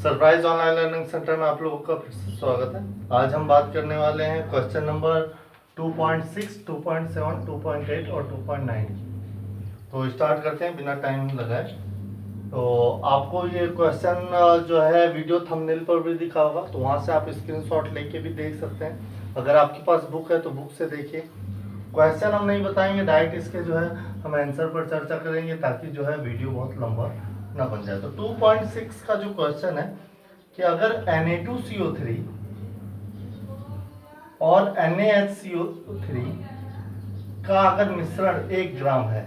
Surprise online learning centre में आप लोगों का फिर से स्वागत है। आज हम बात करने वाले हैं क्वेश्चन नंबर 2.6, 2.7, 2.8 और 2.9 की। तो स्टार्ट करते हैं बिना टाइम लगाए। तो आपको ये क्वेश्चन जो है वीडियो थंबनेल पर भी दिखा होगा, तो वहाँ से आप स्क्रीनशॉट लेके भी देख सकते हैं। अगर आपके पास बुक है तो बुक से देखिए। क्वेश्चन हम नहीं बताएंगे, डायरेक्ट इसके जो है हम आंसर पर चर्चा करेंगे, ताकि जो है वीडियो बहुत लंबा ना बन जाए। तो 2.6 का जो क्वेश्चन है कि अगर Na2CO3 और NaHCO3 का अगर मिश्रण 1 ग्राम है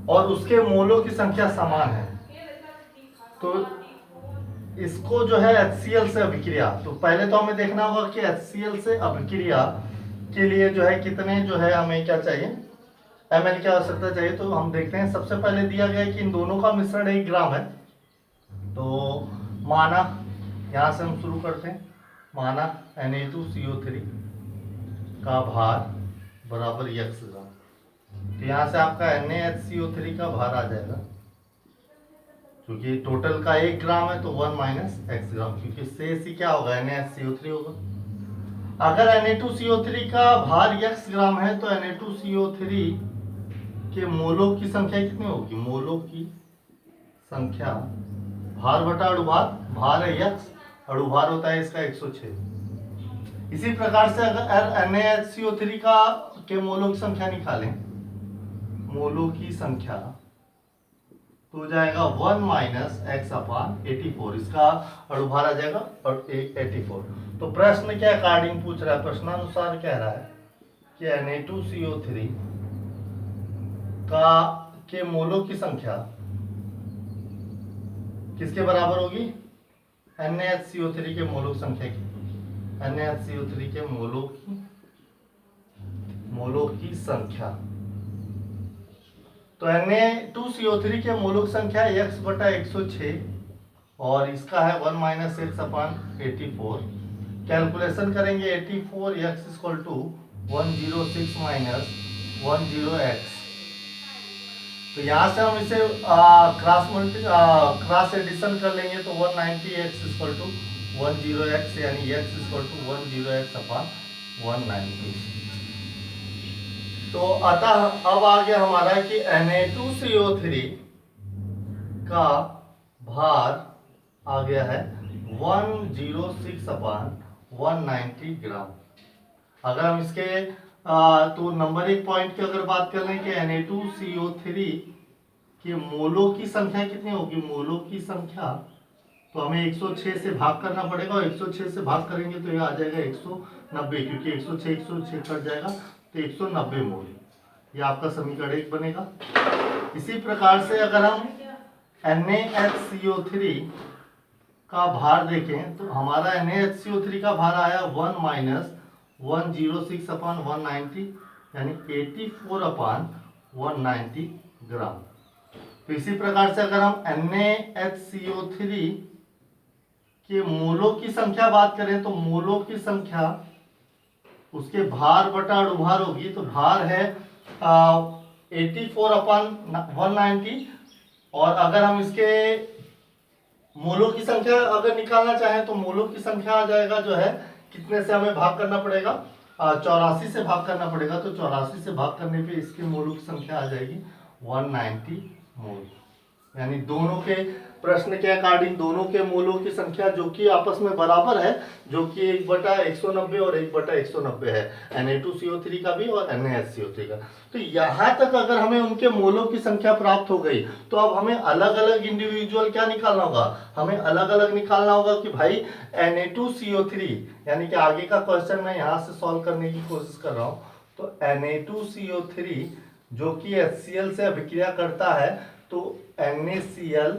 और उसके मोलों की संख्या समान है, तो इसको जो है HCl से अभिक्रिया, तो पहले तो हमें देखना होगा कि HCl से अभिक्रिया के लिए जो है कितने जो है हमें क्या चाहिए, ml की आवश्यकता चाहिए। तो हम देखते हैं, सबसे पहले दिया गया है कि इन दोनों का मिश्रण 1 ग्राम है। तो माना, यहाँ से हम शुरू करते हैं, माना Na2CO3 का भार बराबर x ग्राम। तो यहाँ से आपका NaHCO3 का भार आ जाएगा, क्योंकि टोटल का 1 ग्राम है तो 1 माइनस x ग्राम, क्योंकि शेष ही क्या होगा, NaHCO3 होगा। अगर Na2CO3 का भार x ग्राम है तो Na2CO3 के मोलों की संख्या कितनी होगी, मोलों की संख्या भार बटा अणुभार, भार है x, अणुभार होता है इसका 106। इसी प्रकार से अगर NaHCO3 का के मोलों की संख्या निकालें, मोलों की संख्या तो हो जाएगा 1 माइनस x अपान 84, इसका अणुभार आ जाएगा और 84। तो प्रश्न के अकॉर्डिंग पूछ रहा है, प्रश्नानुसार कह रहा है कि Na2CO3 का के मोलों की संख्या किसके बराबर होगी, NaHCO3 के मोलों की संख्या की, NaHCO3 के मोलों की संख्या। तो Na2CO3 के मोलों की संख्या x बटा 106 और इसका है 1 माइनस x अपान 84। कैलकुलेशन करेंगे, 84x equal to 106 minus 10x। तो यहाँ से हम इसे क्रॉस एडिशन कर लेंगे, तो 190x इक्वल टू 10x, यानी x इक्वल टू 10x अपान 190। तो अतः अब आ गया हमारा कि Na2CO3 का भार आ गया है 106 अपान 190 ग्राम। अगर हम इसके तो नंबर 1 पॉइंट की अगर बात कर लें कि Na2CO3 के मोलों की संख्या कितनी होगी, मोलों की संख्या, तो हमें 106 से भाग करना पड़ेगा, और 106 से भाग करेंगे तो ये आ जाएगा 190, क्योंकि 106 कट जाएगा तो 190 मोल। ये आपका समीकरण 1 बनेगा। इसी प्रकार से अगर हम NaHCO3 का भार देखें, तो हमारा NaHCO3 का भार आया 1 माइनस 106 अपान 190, यानी 84 अपान 190 ग्राम। तो इसी प्रकार से अगर हम NaHCO3 के मोलों की संख्या बात करें, तो मोलों की संख्या उसके भार बटा अणुभार होगी। तो भार है 84 अपान 190, और अगर हम इसके मोलों की संख्या अगर निकालना चाहें तो मोलों की संख्या आ जाएगा जो है, कितने से हमें भाग करना पड़ेगा, 84 से भाग करना पड़ेगा। तो 84 से भाग करने पे इसके मोलों की संख्या आ जाएगी 190 मोल। यानी दोनों के प्रश्न के अकॉर्डिंग दोनों के मोलों की संख्या जो कि आपस में बराबर है, जो कि 1 बटा 190 और 1 बटा 190 है, Na2CO3 का भी और NaHCO3 का। तो यहाँ तक अगर हमें उनके मोलों की संख्या प्राप्त हो गई, तो अब हमें अलग अलग इंडिविजुअल क्या निकालना होगा, हमें अलग अलग निकालना होगा कि भाई Na2CO3, यानी कि आगे का क्वेश्चन मैं यहाँ से सॉल्व करने की कोशिश कर रहा हूँ। तो Na2CO3 जो कि HCl से अभिक्रिया करता है, तो NaCl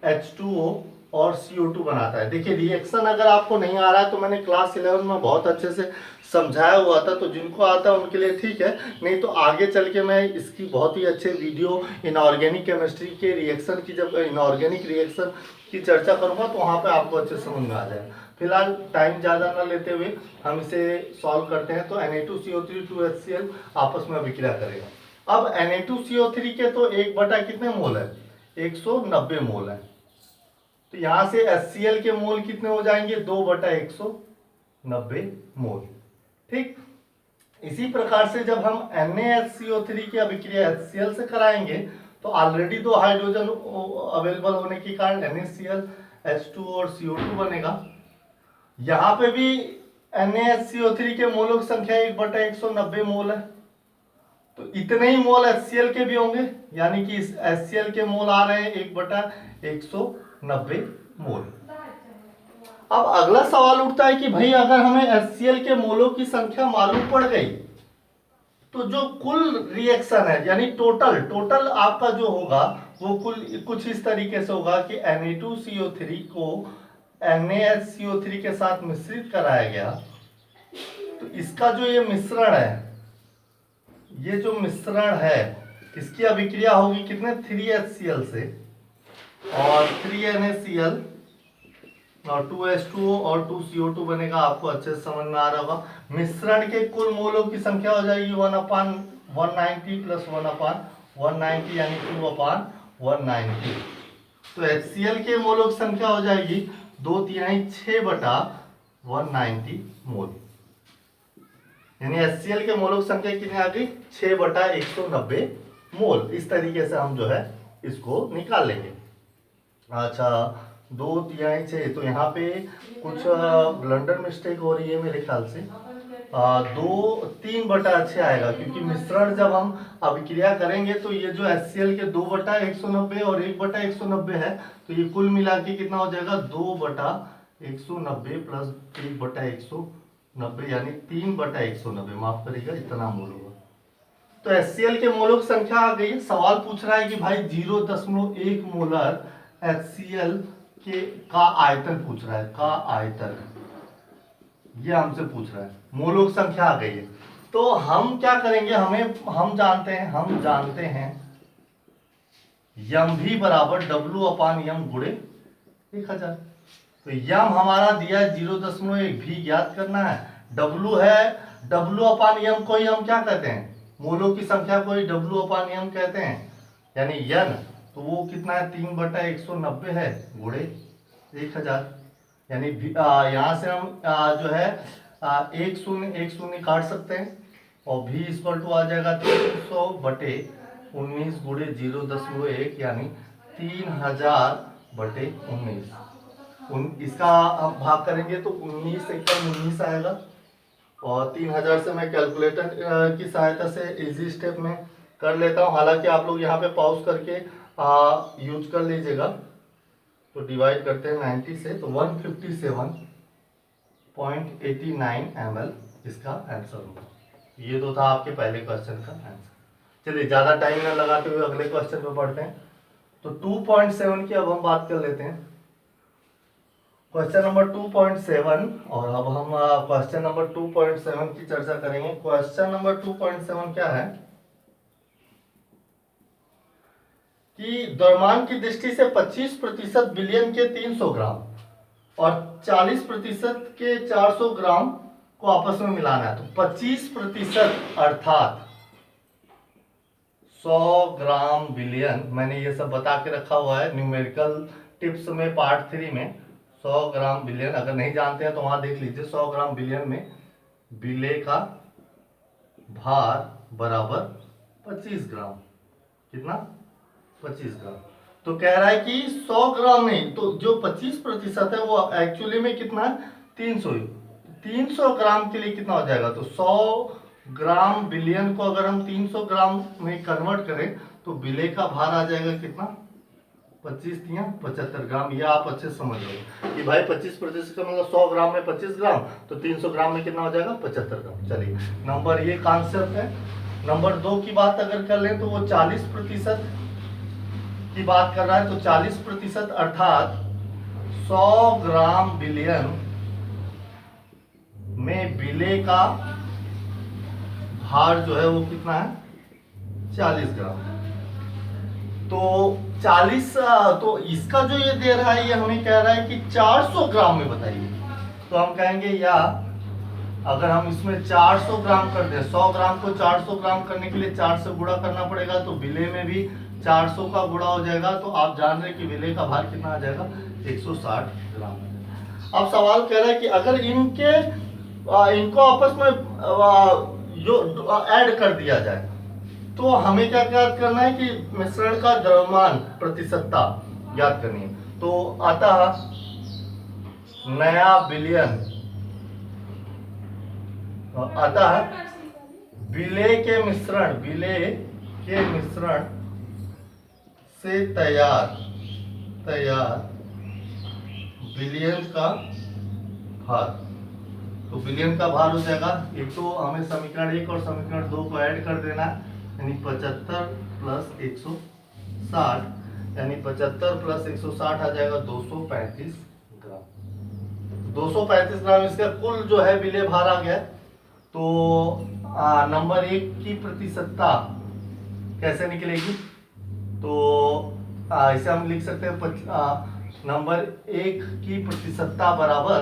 H2O और CO2 बनाता है। देखिए, रिएक्शन अगर आपको नहीं आ रहा है तो मैंने क्लास 11 में बहुत अच्छे से समझाया हुआ था, तो जिनको आता है उनके लिए ठीक है, नहीं तो आगे चल के मैं इसकी बहुत ही अच्छे वीडियो इनऑर्गेनिक केमिस्ट्री के रिएक्शन की, जब इनऑर्गेनिक रिएक्शन की चर्चा करूंगा तो वहाँ पे आपको अच्छे समझ में आ जाएगा। फिलहाल टाइम ज़्यादा ना लेते हुए हम इसे सॉल्व करते हैं। तो Na2CO3 2HCl आपस में अभिक्रिया करेगा। अब Na2CO3 के तो 1 बटा कितने मोल है, 190 मोल है। तो यहां से HCl के मोल कितने हो जाएंगे 2/190 मोल। ठीक, इसी प्रकार से जब हम NaHCO3 की अभिक्रिया HCl से कराएंगे तो ऑलरेडी 2 हाइड्रोजन अवेलेबल होने के कारण NaCl H2 और CO2 बनेगा। यहाँ पे भी NaHCO3 के मोलों की संख्या 1/190 मोल है, तो इतने ही मोल HCl के भी होंगे, यानी कि इस HCl के मोल आ रहे हैं 1/190 मोल। अब अगला सवाल उठता है कि भाई अगर हमें HCl के मोलों की संख्या मालूम पड़ गई तो जो कुल रिएक्शन है यानी टोटल आपका जो होगा वो कुछ इस तरीके से होगा कि Na2CO3 को NaHCO3 के साथ मिश्रित कराया गया, तो इसका जो ये मिश्रण है इसकी अभिक्रिया होगी कितने 3HCl से और 3NaCl और 2H2O और 2CO2 बनेगा। आपको अच्छे से समझ में आ रहा होगा। मिश्रण के कुल मोलों की संख्या हो जाएगी 1/190 प्लस 1/190 यानी 2/190। तो HCl के मोलों की संख्या हो जाएगी 2/3 6/190 मोल, यानी HCl के मोलों की संख्या कितनी आ गई 6/190 मोल। इस तरीके से हम जो है इसको निकाल लेंगे। अच्छा 2/3 6, तो यहाँ पे कुछ ब्लंडर मिस्टेक हो रही है मेरे ख्याल से। 3/6 आएगा, क्योंकि मिश्रण जब हम अभिक्रिया करेंगे तो ये जो HCl के 2/190 और 1/190 है, तो ये कुल मिला के कितना हो जाएगा 2/190 प्लस 1/190 यानी 3/190, माफ करिएगा इतना मोल होगा। तो HCl के मोलों की संख्या आ गई। सवाल पूछ रहा है कि भाई 0.1 मोलर HCl का आयतन पूछ रहा है, का आयतन ये हमसे पूछ रहा है, मोलों की संख्या आ गई है। तो हम क्या करेंगे, हम जानते हैं यम भी बराबर W/M गुणे 1000। तो यम हमारा दिया है 0.1, भी ज्ञात करना है। W है, W/M को ही हम क्या कहते हैं, मोलों की संख्या को ही W/M कहते हैं, यानी n, तो वो कितना है 3/190 है गुणे 1000, यानी यहाँ से हम जो है 1 0 काट सकते हैं और v इक्वल टू आ जाएगा 300/19 गुणे 0.1 यानी 3000/19। इसका हम भाग करेंगे तो 19 एकम 19 आएगा, और 3000 से मैं कैलकुलेटर की सहायता से इजी स्टेप में कर लेता हूँ। हालांकि आप लोग यहाँ पे पॉज करके यूज कर लीजिएगा। तो डिवाइड करते हैं 90 से, तो 157.89 ml इसका आंसर होगा। ये तो था आपके पहले क्वेश्चन का आंसर। चलिए ज़्यादा टाइम न लगाते हुए अगले क्वेश्चन पे पढ़ते हैं। तो 2.7 की अब हम बात कर लेते हैं, क्वेश्चन नंबर 2.7। और अब हम क्वेश्चन नंबर 2.7 की चर्चा करेंगे। क्वेश्चन नंबर 2.7 क्या है कि द्रव्यमान की दृष्टि से 25% विलयन के 300 ग्राम और 40% के 400 ग्राम को आपस में मिलाना है। तो 25% अर्थात 100 ग्राम विलयन, मैंने ये सब बता के रखा हुआ है न्यूमेरिकल टिप्स में पार्ट 3 में। 100 ग्राम विलयन अगर नहीं जानते हैं तो वहां देख लीजिए। 100 ग्राम विलयन में विलेय का भार बराबर 25 ग्राम, कितना 25 ग्राम। तो कह रहा है कि 100 ग्राम नहीं, तो जो 25% है वो एक्चुअली में कितना है 300 ग्राम के लिए कितना हो जाएगा। तो 100 ग्राम विलयन को अगर हम 300 ग्राम में कन्वर्ट करें तो विलेय का भार आ जाएगा कितना 25 ग्राम। यह आप अच्छे से समझ लो कि भाई 25% का मतलब 100 ग्राम में 25 ग्राम, तो 300 ग्राम में कितना हो जाएगा 75 ग्राम। चलिए नंबर ये कॉन्सेप्ट है। नंबर 2 की बात अगर कर लें तो वो 40% की बात कर रहा है। तो 40% अर्थात 100 ग्राम विलयन में विलेय का भार जो है वो कितना है 40 ग्राम। तो 40, तो इसका जो ये दे रहा है ये हमें कह रहा है कि 400 ग्राम में बताइए। तो हम कहेंगे या अगर हम इसमें 400 ग्राम कर दें, 100 ग्राम को 400 ग्राम करने के लिए 4 से गुणा करना पड़ेगा, तो विलेय में भी 400 का गुणा हो जाएगा, तो आप जान रहे हैं कि विलेय का भार कितना आ जाएगा, 160 ग्राम। अब सवाल कह रहा है कि अगर इनको आपस में जो ऐड कर दिया जाए तो हमें क्या ज्ञात करना है कि मिश्रण का द्रव्यमान प्रतिशतता ज्ञात करनी है। तो अतः नया विलयन, अतः विलेय के मिश्रण से तैयार विलयन का भार, तो विलयन का भार हो जाएगा, एक तो हमें समीकरण 1 और समीकरण 2 को ऐड कर देना है, यानी 75 प्लस 160, यानी 75 प्लस 160 आ जाएगा 235 ग्राम। 235 ग्राम इसका कुल जो है विलेय भार आ गया। तो नंबर 1 की प्रतिशतता कैसे निकलेगी, तो इसे हम लिख सकते हैं नंबर 1 की प्रतिशतता बराबर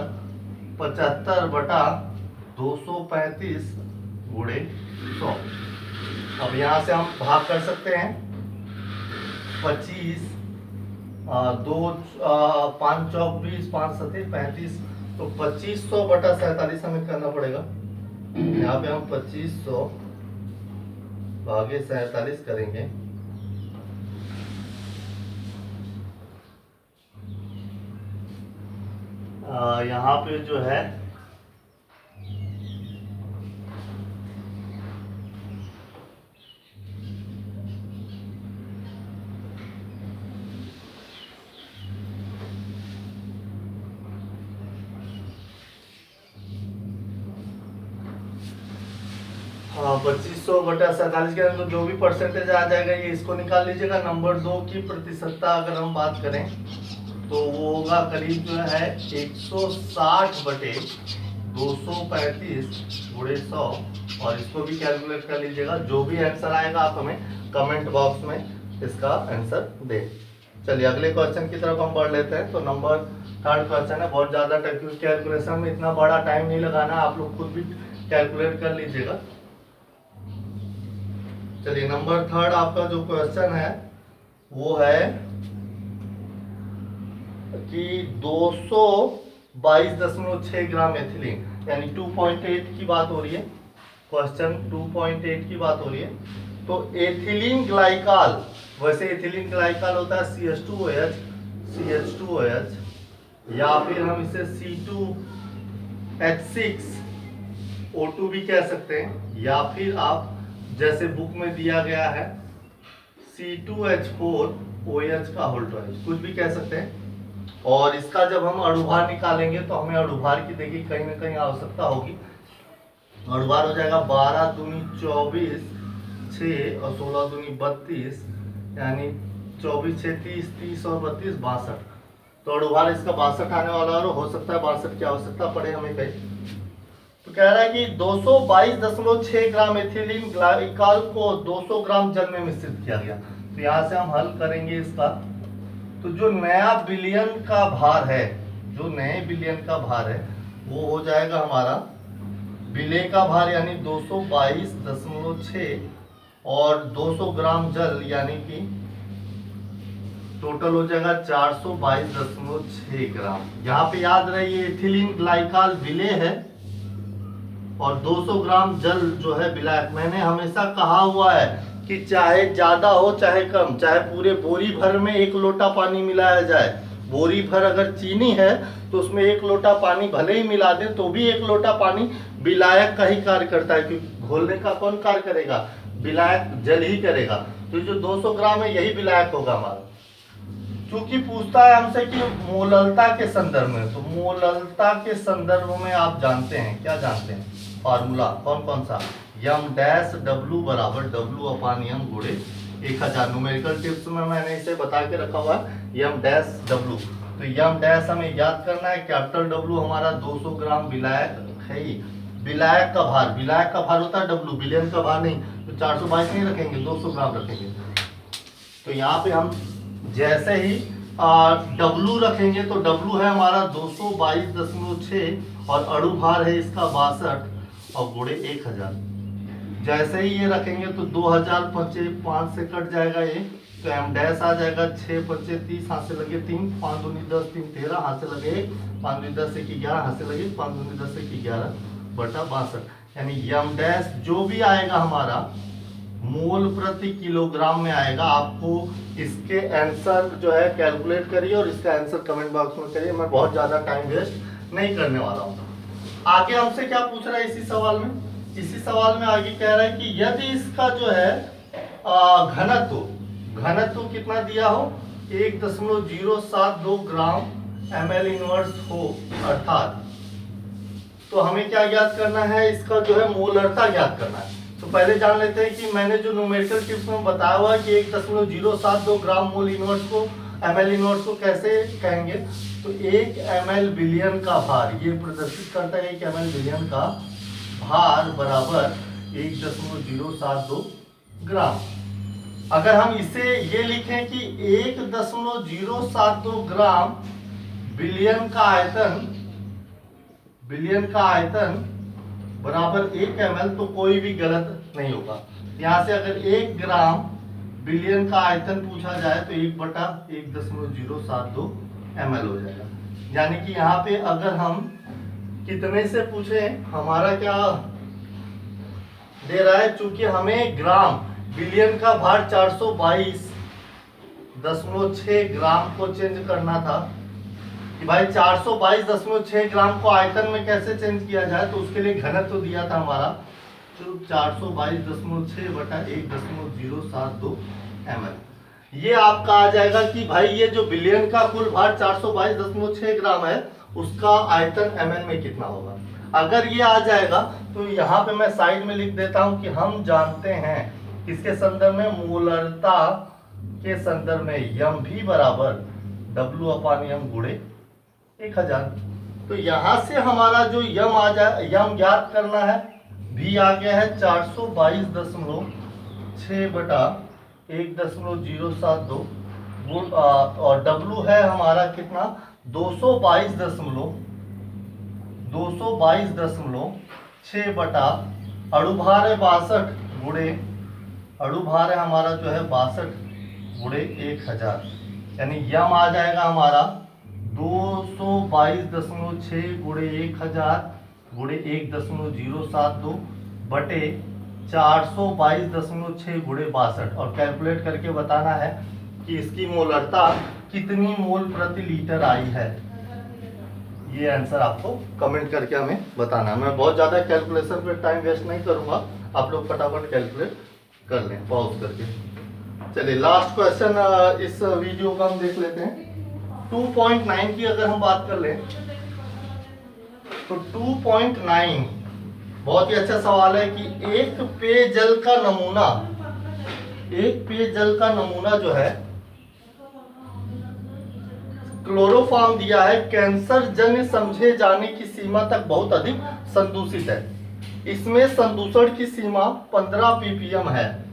75 बटा 235 गुणे 100। अब यहाँ से हम भाग कर सकते हैं, 25 2 5 चौक 20 5 सत्ते 35, तो 2500 बटा 47 हमें करना पड़ेगा। यहाँ पे हम 2500 भागे 47 करेंगे, यहाँ पे जो है हाँ 2500 बटा 47 के अंदर जो भी परसेंटेज आ जाएगा ये इसको निकाल लीजिएगा। नंबर 2 की प्रतिशतता अगर हम बात करें तो वो होगा करीब जो है 160 बटे 235 गुणे 100, और इसको भी कैलकुलेट कर लीजिएगा। जो भी आंसर आएगा आप हमें कमेंट बॉक्स में इसका आंसर दें। चलिए अगले क्वेश्चन की तरफ हम बढ़ लेते हैं। तो नंबर 3 क्वेश्चन है, बहुत ज़्यादा कैलकुलेशन में इतना बड़ा टाइम नहीं लगाना, आप लोग खुद भी कैलकुलेट कर लीजिएगा। चलिए नंबर 3 आपका जो क्वेश्चन है वो है कि 222.6 ग्राम एथिलीन, यानी 2.8 की बात हो रही है, क्वेश्चन 2.8 की बात हो रही है। तो एथिलीन ग्लाइकॉल, वैसे एथिलीन ग्लाइकॉल होता है CH2OH, या फिर हम इसे C2H6O2 भी कह सकते हैं, या फिर आप जैसे बुक में दिया गया है C2H4OH का होल ट्वाइस, कुछ भी कह सकते हैं। और इसका जब हम अणुभार निकालेंगे तो हमें अणुभार की देखिए कहीं ना कहीं आवश्यकता होगी। अणुभार हो जाएगा 12 दूनी 24 6 और 16 दूनी 32, यानी 24 6 30 30 और 32 62। तो अणुभार इसका 62 आने वाला और हो सकता है 62 की आवश्यकता पड़े हमें कहीं। तो कह रहा है कि 222.6 ग्राम एथिलीन ग्लाइकॉल को 200 ग्राम जल में मिश्रित किया गया। तो यहाँ से हम हल करेंगे इसका। तो जो नया विलयन का भार है, जो नए विलयन का भार है वो हो जाएगा हमारा विलेय का भार, यानी 222.6 और 200 ग्राम जल, यानी कि टोटल हो जाएगा 422.6 ग्राम। यहाँ पे याद रहे ये एथिलीन ग्लाइकॉल विलेय है और 200 ग्राम जल जो है विलायक। मैंने हमेशा कहा हुआ है कि चाहे ज्यादा हो चाहे कम, चाहे पूरे बोरी भर में 1 लोटा पानी मिलाया जाए, बोरी भर अगर चीनी है तो उसमें 1 लोटा पानी भले ही मिला दे तो भी 1 लोटा पानी विलायक का ही कार्य करता है, क्योंकि घोलने का कौन कार्य करेगा, विलायक जल ही करेगा। तो जो 200 ग्राम है यही विलायक होगा हमारा। चूंकि पूछता है हमसे कि मोललता के संदर्भ में, तो मोललता के संदर्भ में आप जानते हैं, क्या जानते हैं फॉर्मूला कौन कौन सा, यम डैश W बराबर W/M गुणे 1000। न्यूमेरिकल टिप्स में मैंने इसे बता के रखा हुआ है, यम डैश W। तो यम डैश हमें याद करना है, कैपिटल W हमारा 200 ग्राम विलायक है ही। विलायक का भार होता है W, विलयन का भार नहीं। तो 422 नहीं रखेंगे, 200 ग्राम रखेंगे। तो यहाँ पे हम जैसे ही W रखेंगे तो W है हमारा 222.6 और अणु भार है इसका 62 और गुणे 1000। जैसे ही ये रखेंगे तो 2000 5 से कट जाएगा ये तो एम डैश आ जाएगा 6 बचे 30, हाथ से लगे 3, 5 दूनी 10, 3 13, हाथ से लगे 1, 5 दूनी 10 1 11, हाथ से लगे 5 दूनी 10 1 11 बटा 62। यानी एम डैश जो भी आएगा हमारा मोल प्रति किलोग्राम में आएगा। आपको इसके आंसर जो है कैलकुलेट करिए और इसका आंसर कमेंट बॉक्स में करिए। मैं बहुत ज़्यादा टाइम वेस्ट नहीं करने वाला हूँ। आगे हमसे क्या पूछ रहा है इसी सवाल में? इसी सवाल में आगे कह रहा है कि यदि इसका जो है घनत्व कितना दिया हो, 1.072 ग्राम ml इनवर्स हो, अर्थात तो हमें क्या ज्ञात करना है? इसका जो है मोलरता ज्ञात करना है। तो पहले जान लेते हैं कि मैंने जो न्यूमेरिकल टिप्स में बताया हुआ है कि 1.072 ग्राम मोल इनवर्स को ml इनवर्स को कैसे कहेंगे। तो 1 ml बिलियन का भार ये प्रदर्शित करता है, 1 ml बिलियन का भार बराबर 1.072 ग्राम। अगर हम इसे ये लिखें कि 1.072 ग्राम बिलियन का आयतन बराबर 1 ml, तो कोई भी गलत नहीं होगा। यहाँ से अगर 1 ग्राम बिलियन का आयतन पूछा जाए तो 1/1.072 ml हो जाएगा। यानी कि यहाँ पे अगर हम कितने से पूछे, हमारा क्या दे रहा है, चूंकि हमें ग्राम बिलियन का भार 422.6 ग्राम को चेंज करना था कि भाई 422.6 ग्राम को आयतन में कैसे चेंज किया जाए, तो उसके लिए घनत्व तो दिया था हमारा, तो 422.6 बटा 1.072 ml। ये आपका आ जाएगा कि भाई ये जो बिलियन का कुल भार 422.6 ग्राम है उसका आयतन ml में कितना होगा। अगर ये आ जाएगा तो यहाँ पे मैं साइड में लिख देता हूँ कि हम जानते हैं किसके संदर्भ में, मोलरता के संदर्भ में यम भी बराबर W/m गुणे 1000। तो यहाँ से हमारा जो यम आ जाए, यम ज्ञात करना है, भी आ गया है 422.6 बटा 1.072 और W है हमारा कितना, 222.6 बटा अणुभार है 62 गुणे, अणुभार है हमारा जो है 62 गुणे 1000। यानी यम आ जाएगा हमारा 222.6 गुणे 1000 गुणे 1.072 बटे 422.6 गुणे 62 और कैलकुलेट करके बताना है कि इसकी मोलरता कितनी मोल प्रति लीटर आई है। ये आंसर आपको कमेंट करके हमें बताना है। मैं बहुत ज़्यादा कैलकुलेशन पे टाइम वेस्ट नहीं करूंगा, आप लोग फटाफट कैलकुलेट कर लें पॉज करके। चलिए लास्ट क्वेश्चन इस वीडियो का हम देख लेते हैं। 2.9 की अगर हम बात कर लें तो 2.9 बहुत ही अच्छा सवाल है कि एक पेयजल का नमूना जो है क्लोरोफॉर्म दिया है, कैंसर जन्य समझे जाने की सीमा तक बहुत अधिक संदूषित है। इसमें संदूषण की सीमा 15 ppm है।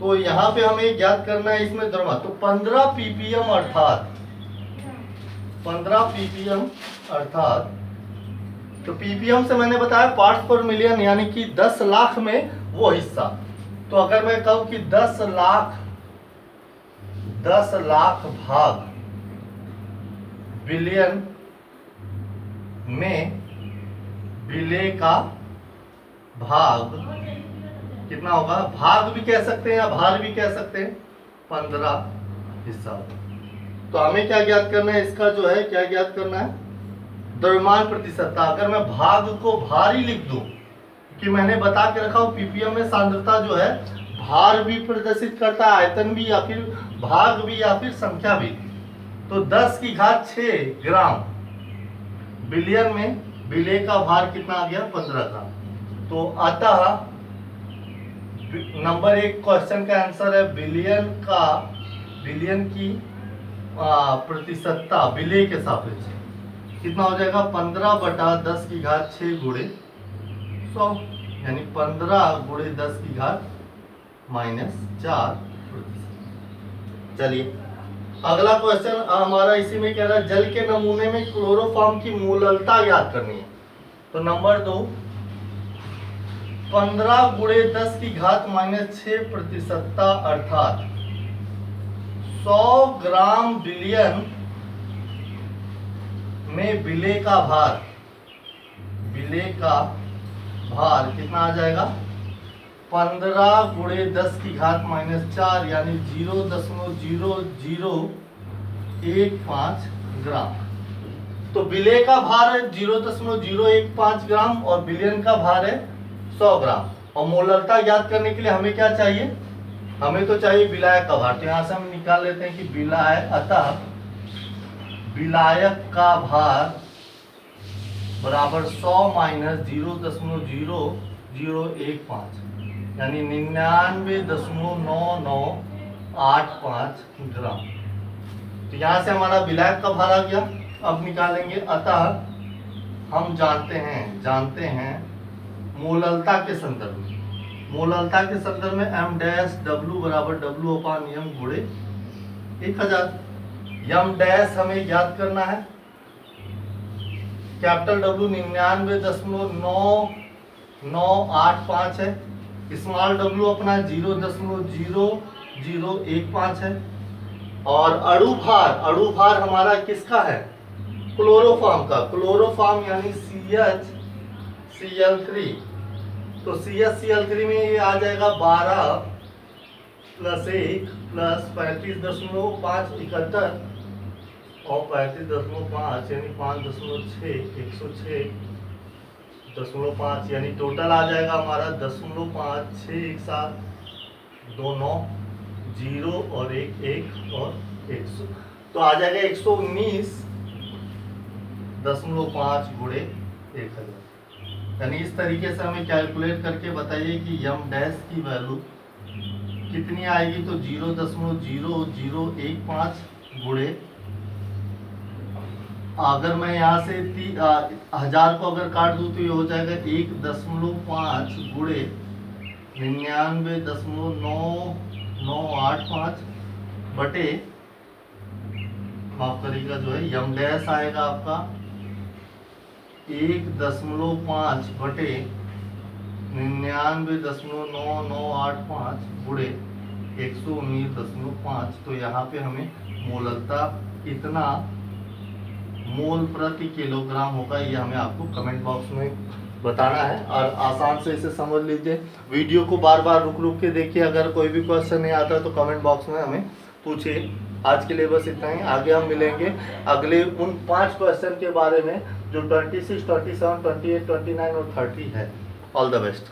तो यहाँ पे हमें ज्ञात करना है इसमें द्रव्यमान, तो 15 ppm अर्थात तो ppm से मैंने बताया पार्ट्स पर मिलियन, यानी कि 10 लाख में वो हिस्सा। तो अगर मैं कहूं कि 10 लाख भाग बिलियन में विलेय का भाग कितना होगा, भाग भी कह सकते हैं या भार भी कह सकते हैं, 15 हिस्सा। तो हमें क्या ज्ञात करना है, इसका जो है क्या ज्ञात करना है, द्रव्यमान प्रतिशतता। अगर मैं भाग को भार ही लिख दूं कि मैंने बता के रखा हूं पीपीएम में सांद्रता जो है भार भी प्रदर्शित करता है, आयतन भी या फिर भाग भी या फिर संख्या भी। तो 10⁶ ग्राम बिलियन में विलेय का भार कितना आ गया, 15 ग्राम। तो अतः नंबर 1 क्वेश्चन का आंसर है बिलियन की प्रतिशतता विलेय के सापेक्ष कितना हो जाएगा, 15/10⁶ गुणे 100, यानी 15 गुणे 10⁻⁴। चलिए अगला क्वेश्चन हमारा इसी में कह रहा है, जल के नमूने में क्लोरोफॉर्म की मोलरता याद करनी है। तो नंबर 2 15 गुणे 10⁻⁶ प्रतिशतता अर्थात 100 ग्राम बिलियन में विलेय का भार कितना आ जाएगा? 15 गुणे 10 की घात -4 यानी 0.0015 ग्राम। तो विलेय का भार है 0.015 ग्राम और बिलियन का भार है 100 ग्राम। और मोलरता ज्ञात करने के लिए हमें क्या चाहिए? हमें तो चाहिए विलायक का भार। तो यहां से हम निकाल लेते हैं कि विलायक का भार बराबर 100 माइनस 0.0015 यानी 99.9985 ग्राम। तो यहां से हमारा विलायक का भार आ गया। अब निकालेंगे। अतः हम जानते हैं मोलरता के संदर्भ में m डैश W बराबर W अपान m गुणे 1000। m डैश हमें ज्ञात करना है। कैपिटल W 99.9985 है। स्मॉल w अपना 0.0015 है। और अणु भार हमारा किसका है? क्लोरोफॉर्म का। क्लोरोफॉर्म यानी CHCl3। तो CHCl3 में ये आ जाएगा 12 + 1 + 35.5 71 और 35.5 यानी 5.6 106.5 यानी टोटल आ जाएगा हमारा 0.561729 0 और 1 1 और 100। तो आ जाएगा 119.5 गुणे 1000। यानी इस तरीके से हमें कैलकुलेट करके बताइए कि m डैश की वैल्यू कितनी आएगी। तो 0.0015 गुणे, अगर मैं यहाँ से 1000 को अगर काट दूं तो ये हो जाएगा 1.5 गुणे 99.9985 बटे, माफ करिएगा, जो है यम डैश आएगा आपका 1.5 बटे 99.9985 गुणे 119.5। तो यहाँ पे हमें मोलरता कितना मोल प्रति किलोग्राम होगा ये हमें आपको कमेंट बॉक्स में बताना है। और आसान से इसे समझ लीजिए। वीडियो को बार बार रुक के देखिए। अगर कोई भी क्वेश्चन नहीं आता तो कमेंट बॉक्स में हमें पूछिए। आज के लिए बस इतना ही। आगे हम मिलेंगे अगले उन 5 क्वेश्चन के बारे में जो 26, 27, 28, 29 और 30 है। All the best.